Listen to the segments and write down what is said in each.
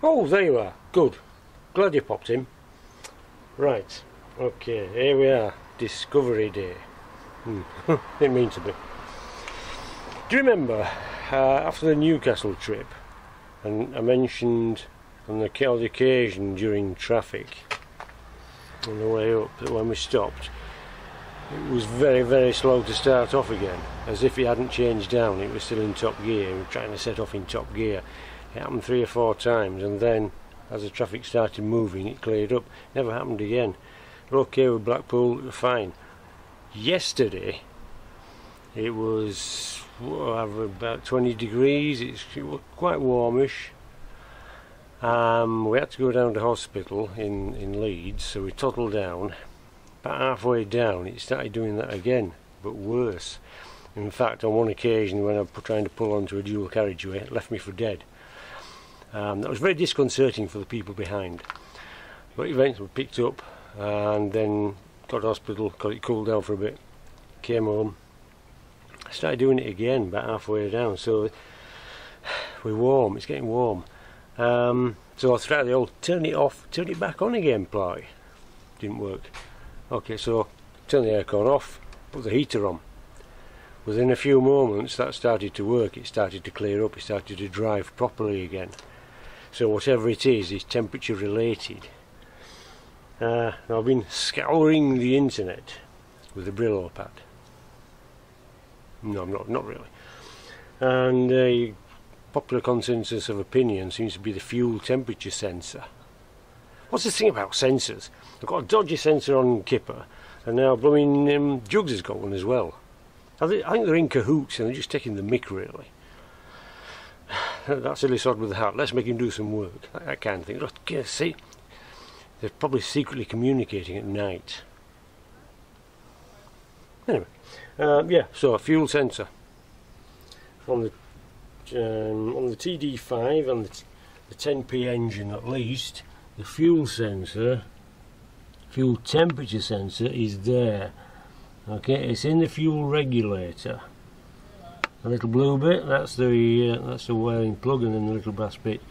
Oh, there you are. Good. Glad you popped in. Right. Okay, here we are. Discovery Day. Didn't mean to be. Do you remember after the Newcastle trip, and I mentioned on the occasion during traffic on the way up that when we stopped, it was very, very slow to start off again, as if it hadn't changed down. It was still in top gear. We were trying to set off in top gear. It happened 3 or 4 times, and then as the traffic started moving it cleared up. Never happened again. We're okay with Blackpool, fine. Yesterday it was about 20 degrees. It was quite warmish. We had to go down to hospital in Leeds, so we tottled down. About halfway down it started doing that again, but worse. In fact, on one occasion when I was trying to pull onto a dual carriageway, it left me for dead. That was very disconcerting for the people behind, but eventually picked up and then got to hospital, got it cooled down for a bit, came home, started doing it again about halfway down. So we're warm, it's getting warm. So I tried the old turn it off, turn it back on again ploy. Didn't work. Okay, so turn the aircon off, put the heater on. Within a few moments that started to work. It started to clear up, it started to drive properly again. So whatever it is temperature related. Now I've been scouring the internet with a Brillo pad. No, not really. And a popular consensus of opinion seems to be the fuel temperature sensor. What's the thing about sensors? I've got a dodgy sensor on Kipper, and now blooming Jugs has got one as well. I think they're in cahoots and they're just taking the mick, really. That silly sod with the hat, let's make him do some work. That kind of thing. Okay, see? They're probably secretly communicating at night. Anyway, yeah, so a fuel sensor. On the TD5 and the 10p engine at least, the fuel sensor, fuel temperature sensor is there. Okay, it's in the fuel regulator. The little blue bit, that's the wiring plug, and then the little brass bit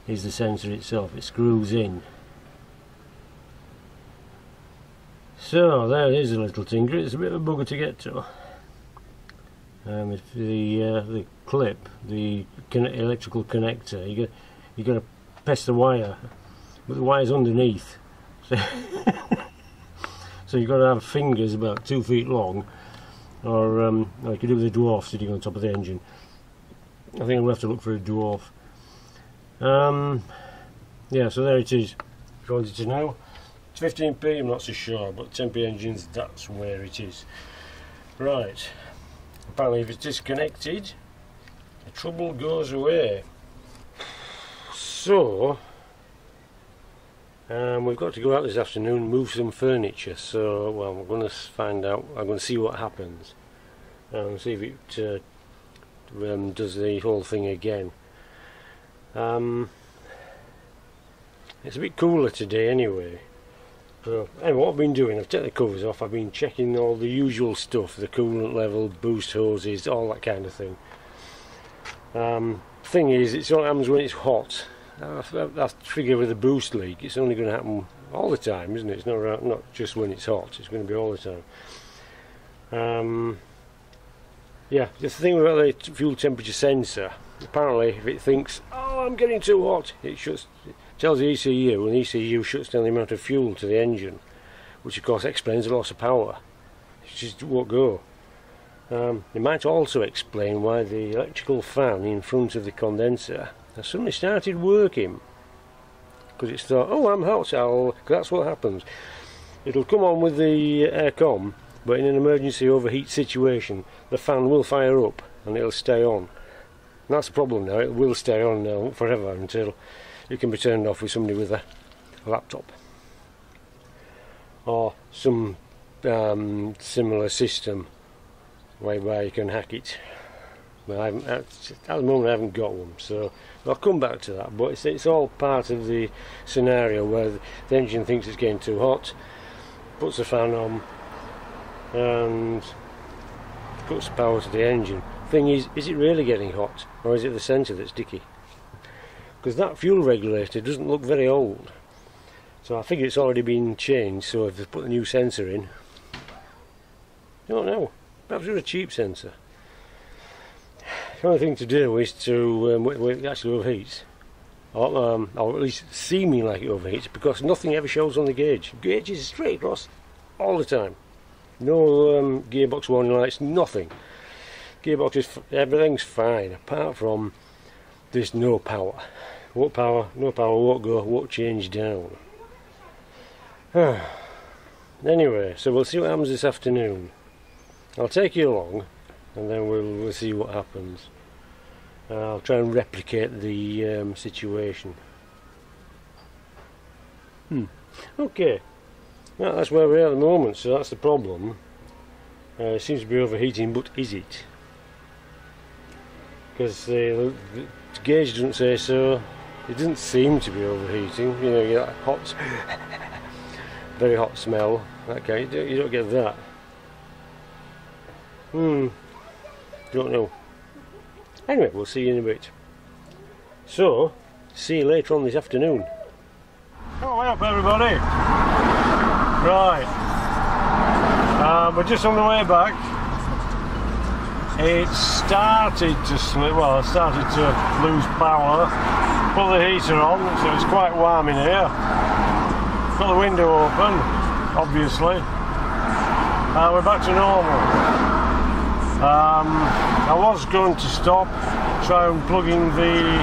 is the sensor itself. It screws in. So there is a little tinker. It's a bit of a bugger to get to. If the clip, the electrical connector, you got to press the wire, but the wire's underneath. So, so you've got to have fingers about 2 feet long, or like you do with a dwarf sitting on top of the engine. I think we'll have to look for a dwarf. Yeah, so there it is. If you wanted to know, it's 15p. I'm not so sure, but 10p engines, that's where it is. Right. Apparently, if it's disconnected, the trouble goes away. So we've got to go out this afternoon and move some furniture. So, well, we're going to find out. I'm going to see what happens and see if it does the whole thing again. It's a bit cooler today, anyway. So, anyway, what I've been doing, I've taken the covers off. I've been checking all the usual stuff, the coolant level, boost hoses, all that kind of thing. Thing is, it only happens when it's hot. That figure with a boost leak, it's only going to happen all the time, isn't it? It's not just when it's hot, it's going to be all the time. Yeah, the thing about the fuel temperature sensor, apparently if it thinks, oh, I'm getting too hot, it tells the ECU, and the ECU shuts down the amount of fuel to the engine, which of course explains the loss of power. It just won't go. It might also explain why the electrical fan in front of the condenser has suddenly started working, because it's thought, oh, I'm hot, that's what happens. It'll come on with the aircon, but in an emergency overheat situation the fan will fire up and it'll stay on. And that's the problem now, it will stay on now forever until it can be turned off with somebody with a laptop or some similar system whereby you can hack it. But at the moment I haven't got one, so I'll come back to that. But it's all part of the scenario where the engine thinks it's getting too hot, puts the fan on and puts power to the engine. Thing is it really getting hot, or is it the sensor that's dicky? because that fuel regulator doesn't look very old. So I figure it's already been changed, so if they put a new sensor in, I don't know, perhaps with a cheap sensor. The only thing to do is to, when it actually overheats, or at least seeming like it overheats, because nothing ever shows on the gauge. The gauge is straight across all the time. No gearbox warning lights, nothing. Gearbox is, everything's fine, apart from there's no power. No power, won't go, won't change down. Anyway, so we'll see what happens this afternoon. I'll take you along, and then we'll see what happens. I'll try and replicate the situation. Okay, well, that's where we are at the moment, so that's the problem. It seems to be overheating, but is it? Because the gauge doesn't say so. It doesn't seem to be overheating. You know, you get that hot, very hot smell. Okay, you don't get that. Don't know. Anyway, we'll see you in a bit. So, see you later on this afternoon. Oh, way up, everybody. Right. We're just on the way back. It started to slip, well, it started to lose power. Put the heater on, so it's quite warm in here. Got the window open, obviously. We're back to normal. I was going to stop, try and plug in the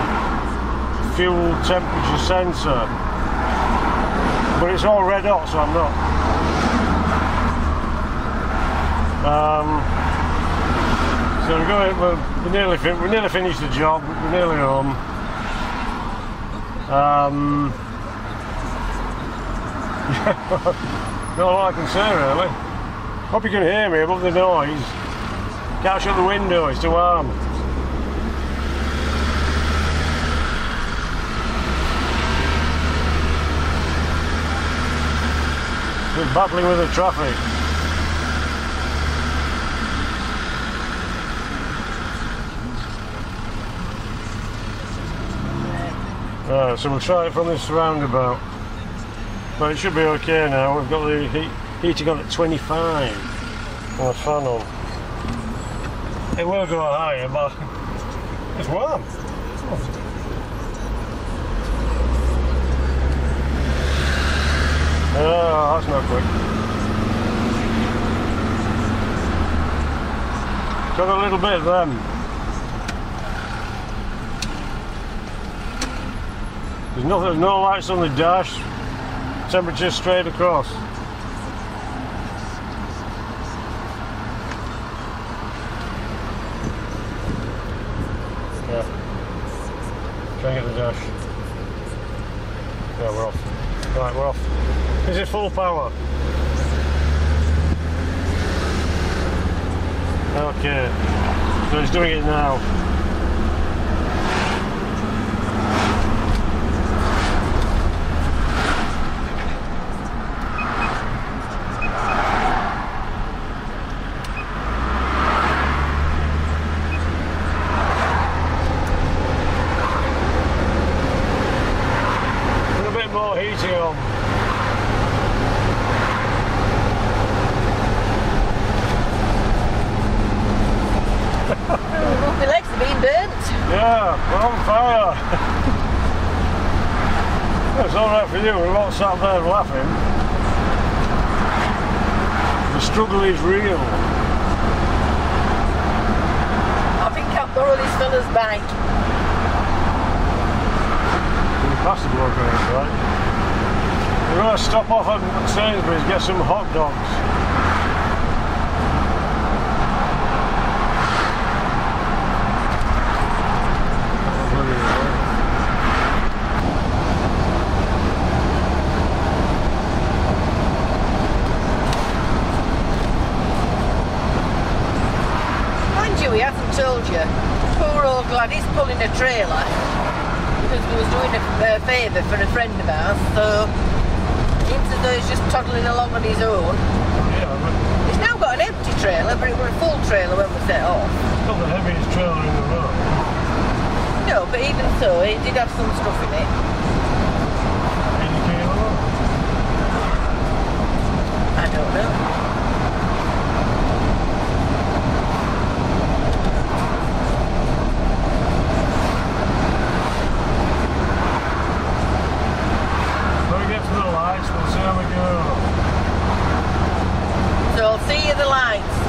fuel temperature sensor, but it's all red hot, so I'm not. So we're going. We nearly finished the job. We're nearly home. Not a lot I can say really. Hope you can hear me above the noise. Can't shut the window, it's too warm. We're battling with the traffic. So we'll try it from this roundabout. But it should be okay now. We've got the heating on at 25 and the fan on. It will go higher, but it's warm. Oh, that's not quick. Got a little bit of them. There's no lights on the dash. Temperature straight across. Yeah. Try and get the dash. Yeah, we're off. Right, we're off. This is full power. Okay. So it's doing it now. It's alright for you, we're all sat there laughing. The struggle is real. I think I've borrowed this fella's bike. You pass the bloke right? We're going to stop off at Sainsbury's, get some hot dogs. Told you, poor old lad, he's pulling a trailer because he was doing a favour for a friend of ours, so seems as though he's just toddling along on his own. Yeah, he's now got an empty trailer, but it was a full trailer when we set off. It's not the heaviest trailer in the road. No, but even so, it did have some stuff in it. Any kilo? I don't know. When we get to the lights, we'll see how we go. So I'll see you at the lights.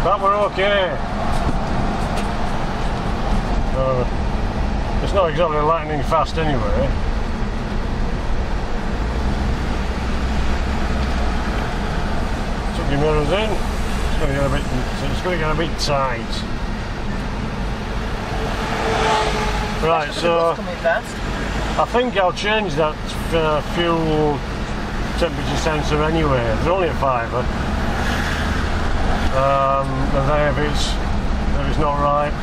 But we're okay. It's not exactly lightning fast anyway. Took your mirrors in. It's going to get a bit tight. Right, so Coming fast. I think I'll change that fuel temperature sensor anyway. They're only a fiver. And then if it's not right,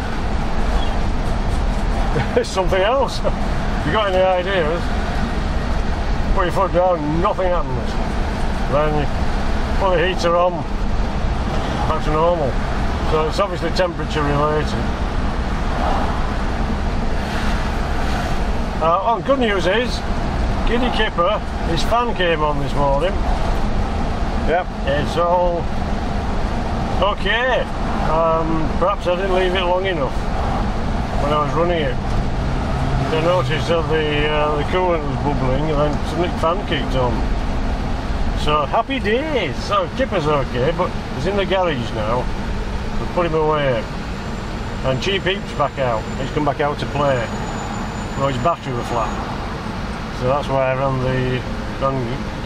it's something else. If you got any ideas, put your foot down, nothing happens. Then you put the heater on, back to normal. So it's obviously temperature related. Good news is, Giddy Kipper, his fan came on this morning. Yep, it's all okay. Perhaps I didn't leave it long enough when I was running it. I noticed that the coolant was bubbling and then suddenly the fan kicked on. So happy days. So Kipper's okay, but he's in the garage now. We'll put him away. And Cheap Heap's back out. He's come back out to play. Well, his battery was flat. So that's why I ran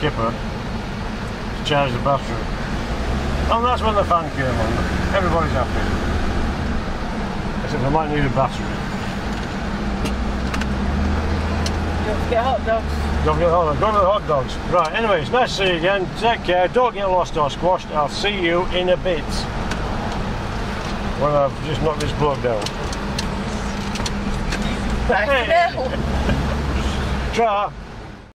Kipper to charge the battery. And that's when the fan came on. Everybody's happy. Except I might need a battery. Don't forget hot dogs. Don't forget go to the hot dogs. Right, anyways, nice to see you again. Take care, don't get lost or squashed. I'll see you in a bit. When I've just knocked this bloke down. Bye for now. Try.